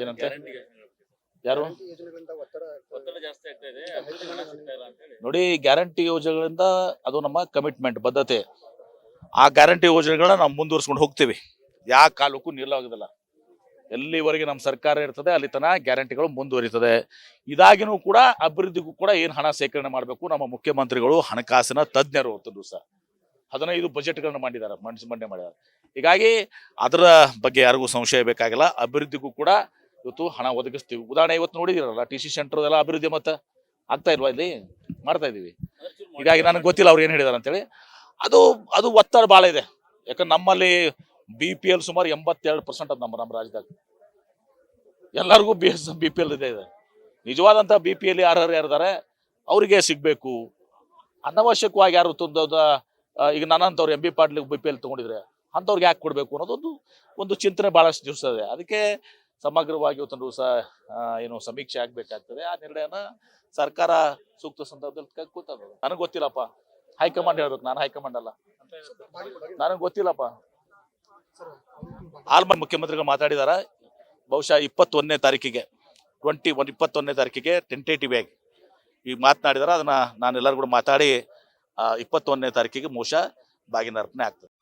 ಏನಂತೆ ಯಾರು ನೋಡಿ, ಗ್ಯಾರಂಟಿ ಯೋಜನೆಗಳಿಂದ ಅದು ನಮ್ಮ ಕಮಿಟ್ಮೆಂಟ್ ಬದ್ಧತೆ. ಆ ಗ್ಯಾರಂಟಿ ಯೋಜನೆಗಳನ್ನ ನಾವು ಮುಂದುವರ್ಸ್ಕೊಂಡು ಹೋಗ್ತೀವಿ. ಯಾವ ಕಾಲಕ್ಕೂ ನಿಲ್ಲೋಗೋದಿಲ್ಲ. ಎಲ್ಲಿವರೆಗೆ ನಮ್ಮ ಸರ್ಕಾರ ಇರ್ತದೆ ಅಲ್ಲಿ ತನಕ ಗ್ಯಾರಂಟಿಗಳು ಮುಂದುವರಿತದೆ. ಇದಾಗಿನೂ ಕೂಡ ಅಭಿವೃದ್ಧಿಗೂ ಕೂಡ ಏನು ಹಣ ಸೇಕರಣೆ ಮಾಡಬೇಕು, ನಮ್ಮ ಮುಖ್ಯಮಂತ್ರಿಗಳು ಹಣಕಾಸಿನ ತಜ್ಞರು ದಿವಸ 15 ಬಜೆಟ್ಗಳನ್ನ ಮಾಡಿದ್ದಾರೆ, ಮಂಡನೆ ಮಾಡಿದ್ದಾರೆ. ಹೀಗಾಗಿ ಅದರ ಬಗ್ಗೆ ಯಾರಿಗೂ ಸಂಶಯ ಬೇಕಾಗಿಲ್ಲ. ಅಭಿವೃದ್ಧಿಗೂ ಕೂಡ ಇವತ್ತು ಹಣ ಒದಗಿಸ್ತೀವಿ. ಉದಾಹರಣೆ ಇವತ್ತು ನೋಡಿದಿರಲ್ಲ, TC ಸೆಂಟರ್ ಎಲ್ಲ ಅಭಿವೃದ್ಧಿ ಮತ್ತೆ ಆಗ್ತಾ ಇಲ್ವಾ, ಇಲ್ಲಿ ಮಾಡ್ತಾ ಇದೀವಿ. ಹೀಗಾಗಿ ನನಗೆ ಗೊತ್ತಿಲ್ಲ ಅವ್ರು ಏನು ಹೇಳಿದಾರೆ ಅಂತೇಳಿ. ಅದು ಒತ್ತಡ ಭಾಳ ಇದೆ. ಯಾಕಂದ್ರೆ ನಮ್ಮಲ್ಲಿ BPL ಸುಮಾರು 82% ಅದು ನಮ್ಮ ರಾಜ್ಯದಾಗ. ಎಲ್ಲರಿಗೂ BPL ಇದೆ. ನಿಜವಾದಂಥ BPL ಯಾರಿದ್ದಾರೆ ಅವರಿಗೆ ಸಿಗಬೇಕು. ಅನವಶ್ಯಕವಾಗಿ ಯಾರು ಈಗ ನನ್ನಂಥವ್ರು MB ಪಾಟೀಲ್ BPL ತಗೊಂಡಿದ್ರೆ ಅಂಥವ್ರಿಗೆ ಯಾಕೆ ಕೊಡಬೇಕು ಅನ್ನೋದೊಂದು ಒಂದು ಚಿಂತನೆ ಭಾಳಷ್ಟು ದಿವಸ ಇದೆ. ಅದಕ್ಕೆ ಸಮಗ್ರವಾಗಿ ಇವತ್ತೊಂದು ದಿವಸ ಏನು ಸಮೀಕ್ಷೆ ಆಗಬೇಕಾಗ್ತದೆ. ಆ ನಿರ್ಣಯನ ಸರ್ಕಾರ ಸೂಕ್ತ ಸಂದರ್ಭದಲ್ಲಿ ಕೈಗೊಳ್ತದೆ. ನನಗೆ ಗೊತ್ತಿಲ್ಲಪ್ಪ, ಹೈಕಮಾಂಡ್ ಹೇಳ್ಬೇಕು, ನಾನು ಹೈಕಮಾಂಡ್ ಅಲ್ಲ, ನನಗೆ ಗೊತ್ತಿಲ್ಲಪ್ಪ. ಆಲ್ಮ ಮುಖ್ಯಮಂತ್ರಿಗಳು ಮಾತಾಡಿದಾರ. ಬಹುಶಃ 21ನೇ ತಾರೀಕಿಗೆ ಟೆಂಟೇಟಿವ್ ಆಗಿ ಈಗ ಮಾತನಾಡಿದಾರ. ಅದನ್ನ ನಾನು ಎಲ್ಲರೂ ಕೂಡ ಮಾತಾಡಿ 21ನೇ ತಾರೀಕಿಗೆ ಬಹುಶಃ ಬಾಗಿನ ಅರ್ಪಣೆ ಆಗ್ತದೆ.